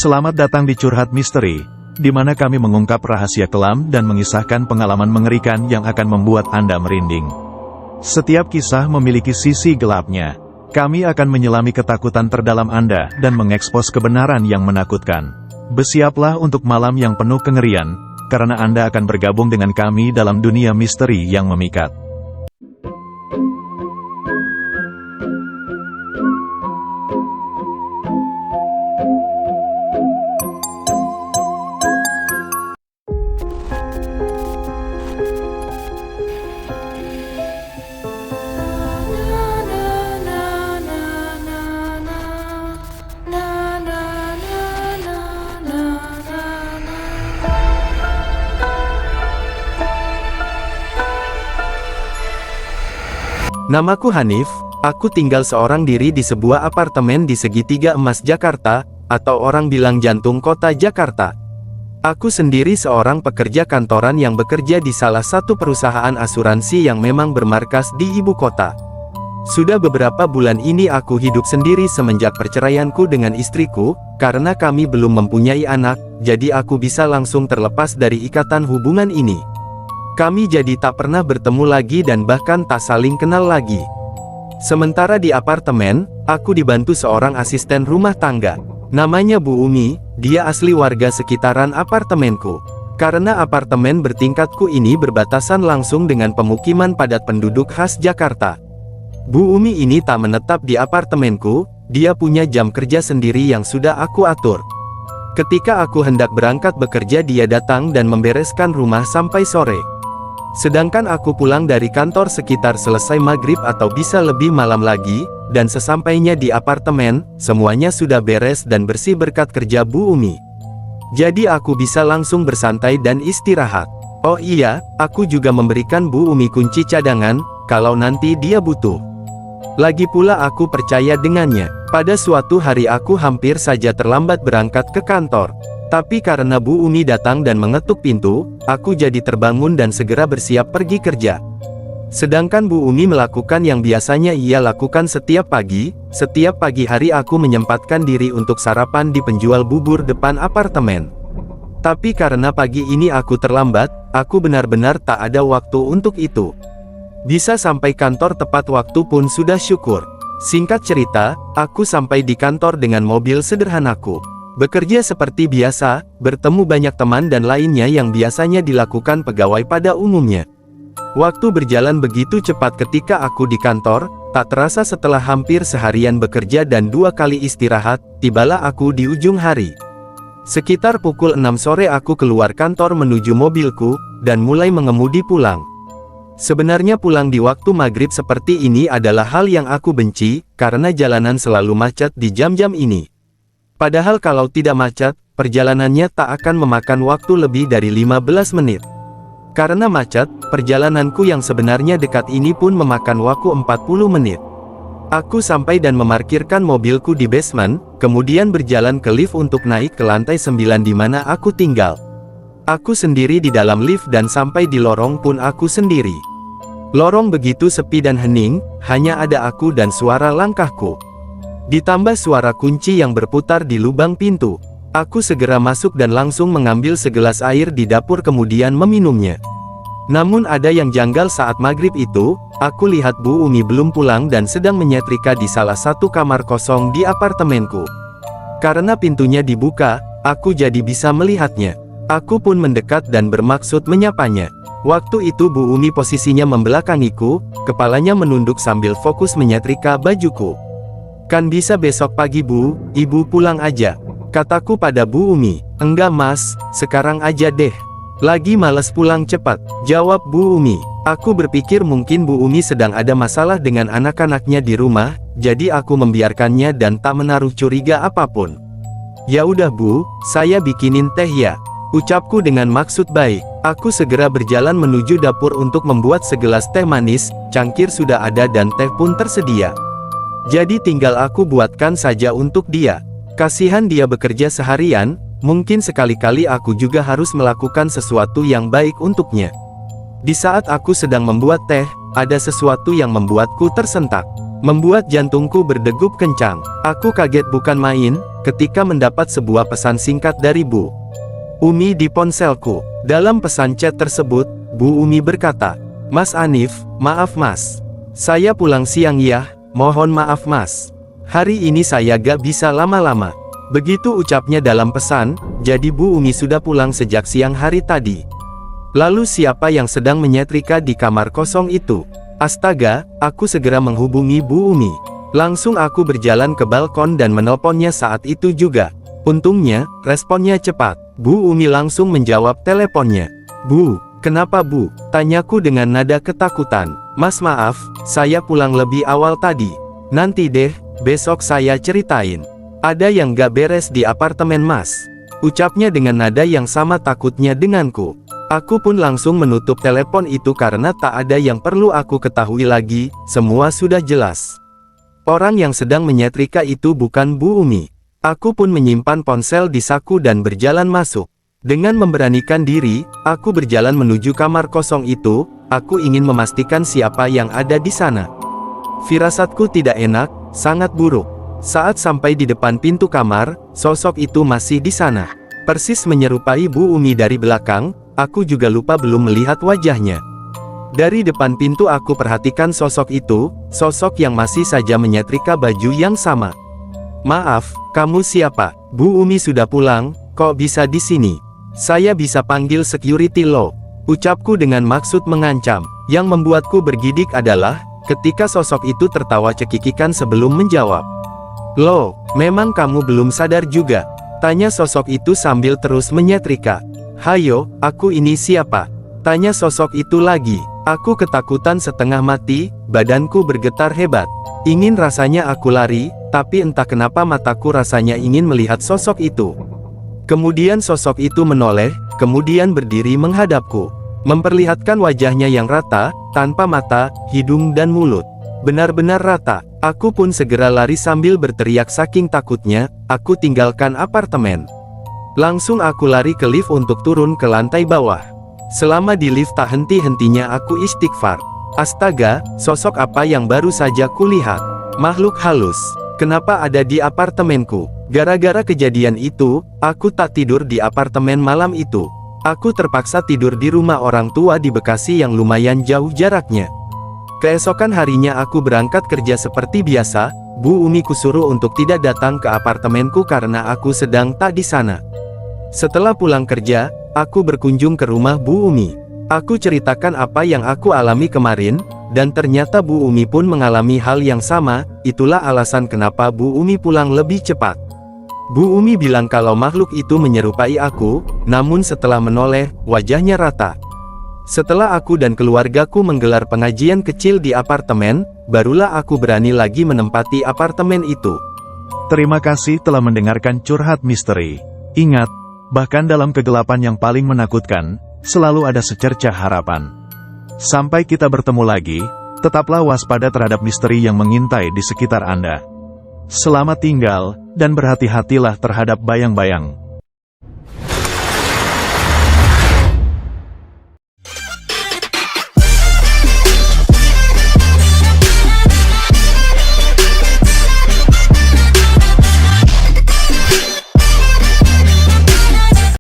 Selamat datang di Curhat Misteri, di mana kami mengungkap rahasia kelam dan mengisahkan pengalaman mengerikan yang akan membuat Anda merinding. Setiap kisah memiliki sisi gelapnya. Kami akan menyelami ketakutan terdalam Anda dan mengekspos kebenaran yang menakutkan. Bersiaplah untuk malam yang penuh kengerian, karena Anda akan bergabung dengan kami dalam dunia misteri yang memikat. Namaku Hanif, aku tinggal seorang diri di sebuah apartemen di Segitiga Emas Jakarta, atau orang bilang jantung kota Jakarta. Aku sendiri seorang pekerja kantoran yang bekerja di salah satu perusahaan asuransi yang memang bermarkas di ibu kota. Sudah beberapa bulan ini aku hidup sendiri semenjak perceraianku dengan istriku, karena kami belum mempunyai anak, jadi aku bisa langsung terlepas dari ikatan hubungan ini. Kami jadi tak pernah bertemu lagi dan bahkan tak saling kenal lagi. Sementara di apartemen, aku dibantu seorang asisten rumah tangga. Namanya Bu Umi, dia asli warga sekitaran apartemenku. Karena apartemen bertingkatku ini berbatasan langsung dengan pemukiman padat penduduk khas Jakarta. Bu Umi ini tak menetap di apartemenku, dia punya jam kerja sendiri yang sudah aku atur. Ketika aku hendak berangkat bekerja, dia datang dan membereskan rumah sampai sore. Sedangkan aku pulang dari kantor sekitar selesai maghrib atau bisa lebih malam lagi, dan sesampainya di apartemen, semuanya sudah beres dan bersih berkat kerja Bu Umi. Jadi aku bisa langsung bersantai dan istirahat. Oh iya, aku juga memberikan Bu Umi kunci cadangan, kalau nanti dia butuh. Lagi pula aku percaya dengannya. Pada suatu hari aku hampir saja terlambat berangkat ke kantor. Tapi karena Bu Umi datang dan mengetuk pintu, aku jadi terbangun dan segera bersiap pergi kerja. Sedangkan Bu Umi melakukan yang biasanya ia lakukan setiap pagi hari aku menyempatkan diri untuk sarapan di penjual bubur depan apartemen. Tapi karena pagi ini aku terlambat, aku benar-benar tak ada waktu untuk itu. Bisa sampai kantor tepat waktu pun sudah syukur. Singkat cerita, aku sampai di kantor dengan mobil sederhanaku. Bekerja seperti biasa, bertemu banyak teman dan lainnya yang biasanya dilakukan pegawai pada umumnya. Waktu berjalan begitu cepat ketika aku di kantor, tak terasa setelah hampir seharian bekerja dan 2 kali istirahat, tibalah aku di ujung hari. Sekitar pukul 6 sore aku keluar kantor menuju mobilku, dan mulai mengemudi pulang. Sebenarnya pulang di waktu maghrib seperti ini adalah hal yang aku benci, karena jalanan selalu macet di jam-jam ini. Padahal kalau tidak macet, perjalanannya tak akan memakan waktu lebih dari 15 menit. Karena macet, perjalananku yang sebenarnya dekat ini pun memakan waktu 40 menit. Aku sampai dan memarkirkan mobilku di basement, kemudian berjalan ke lift untuk naik ke lantai 9 di mana aku tinggal. Aku sendiri di dalam lift dan sampai di lorong pun aku sendiri. Lorong begitu sepi dan hening, hanya ada aku dan suara langkahku. Ditambah suara kunci yang berputar di lubang pintu. Aku segera masuk dan langsung mengambil segelas air di dapur kemudian meminumnya. Namun ada yang janggal saat maghrib itu, aku lihat Bu Umi belum pulang dan sedang menyetrika di salah satu kamar kosong di apartemenku. Karena pintunya dibuka, aku jadi bisa melihatnya. Aku pun mendekat dan bermaksud menyapanya. Waktu itu Bu Umi posisinya membelakangiku, kepalanya menunduk sambil fokus menyetrika bajuku. Kan bisa besok pagi Bu, Ibu pulang aja, kataku pada Bu Umi. Enggak Mas, sekarang aja deh. Lagi males pulang cepat, jawab Bu Umi. Aku berpikir mungkin Bu Umi sedang ada masalah dengan anak-anaknya di rumah, jadi aku membiarkannya dan tak menaruh curiga apapun. Ya udah Bu, saya bikinin teh ya, ucapku dengan maksud baik. Aku segera berjalan menuju dapur untuk membuat segelas teh manis, cangkir sudah ada dan teh pun tersedia. Jadi tinggal aku buatkan saja untuk dia. Kasihan dia bekerja seharian, mungkin sekali-kali aku juga harus melakukan sesuatu yang baik untuknya. Di saat aku sedang membuat teh, ada sesuatu yang membuatku tersentak. membuat jantungku berdegup kencang. Aku kaget bukan main, ketika mendapat sebuah pesan singkat dari Bu Umi di ponselku. Dalam pesan chat tersebut, Bu Umi berkata, "Mas Anif, maaf mas. Saya pulang siang ya, mohon maaf mas. Hari ini saya gak bisa lama-lama." Begitu ucapnya dalam pesan, jadi Bu Umi sudah pulang sejak siang hari tadi. Lalu siapa yang sedang menyetrika di kamar kosong itu? Astaga, aku segera menghubungi Bu Umi. Langsung aku berjalan ke balkon dan menelponnya saat itu juga. Untungnya, responnya cepat. Bu Umi langsung menjawab teleponnya. "Bu, kenapa Bu?" tanyaku dengan nada ketakutan. "Mas maaf, saya pulang lebih awal tadi. Nanti deh, besok saya ceritain. Ada yang gak beres di apartemen mas." Ucapnya dengan nada yang sama takutnya denganku. Aku pun langsung menutup telepon itu karena tak ada yang perlu aku ketahui lagi, semua sudah jelas. Orang yang sedang menyetrika itu bukan Bu Umi. Aku pun menyimpan ponsel di saku dan berjalan masuk. Dengan memberanikan diri, aku berjalan menuju kamar kosong itu. Aku ingin memastikan siapa yang ada di sana. Firasatku tidak enak, sangat buruk. Saat sampai di depan pintu kamar, sosok itu masih di sana. Persis menyerupai Bu Umi dari belakang, aku juga lupa belum melihat wajahnya. Dari depan pintu aku perhatikan sosok itu, sosok yang masih saja menyetrika baju yang sama. "Maaf, kamu siapa?" "Bu Umi sudah pulang, kok bisa di sini? Saya bisa panggil security lo," ucapku dengan maksud mengancam. Yang membuatku bergidik adalah, ketika sosok itu tertawa cekikikan sebelum menjawab. "Loh, memang kamu belum sadar juga?" tanya sosok itu sambil terus menyetrika. "Hayo, aku ini siapa?" tanya sosok itu lagi. Aku ketakutan setengah mati, badanku bergetar hebat. Ingin rasanya aku lari, tapi entah kenapa mataku rasanya ingin melihat sosok itu. Kemudian sosok itu menoleh, kemudian berdiri menghadapku. Memperlihatkan wajahnya yang rata, tanpa mata, hidung dan mulut. Benar-benar rata. Aku pun segera lari sambil berteriak saking takutnya. Aku tinggalkan apartemen. Langsung aku lari ke lift untuk turun ke lantai bawah. Selama di lift tak henti-hentinya aku istighfar. Astaga, sosok apa yang baru saja kulihat? Makhluk halus. Kenapa ada di apartemenku? Gara-gara kejadian itu, aku tak tidur di apartemen malam itu. Aku terpaksa tidur di rumah orang tua di Bekasi yang lumayan jauh jaraknya. Keesokan harinya aku berangkat kerja seperti biasa. Bu Umi kusuruh untuk tidak datang ke apartemenku karena aku sedang tak di sana. Setelah pulang kerja, aku berkunjung ke rumah Bu Umi. Aku ceritakan apa yang aku alami kemarin, dan ternyata Bu Umi pun mengalami hal yang sama. Itulah alasan kenapa Bu Umi pulang lebih cepat. Bu Umi bilang kalau makhluk itu menyerupai aku, namun setelah menoleh, wajahnya rata. Setelah aku dan keluargaku menggelar pengajian kecil di apartemen, barulah aku berani lagi menempati apartemen itu. Terima kasih telah mendengarkan Curhat Misteri. Ingat, bahkan dalam kegelapan yang paling menakutkan, selalu ada secercah harapan. Sampai kita bertemu lagi, tetaplah waspada terhadap misteri yang mengintai di sekitar Anda. Selamat tinggal, dan berhati-hatilah terhadap bayang-bayang.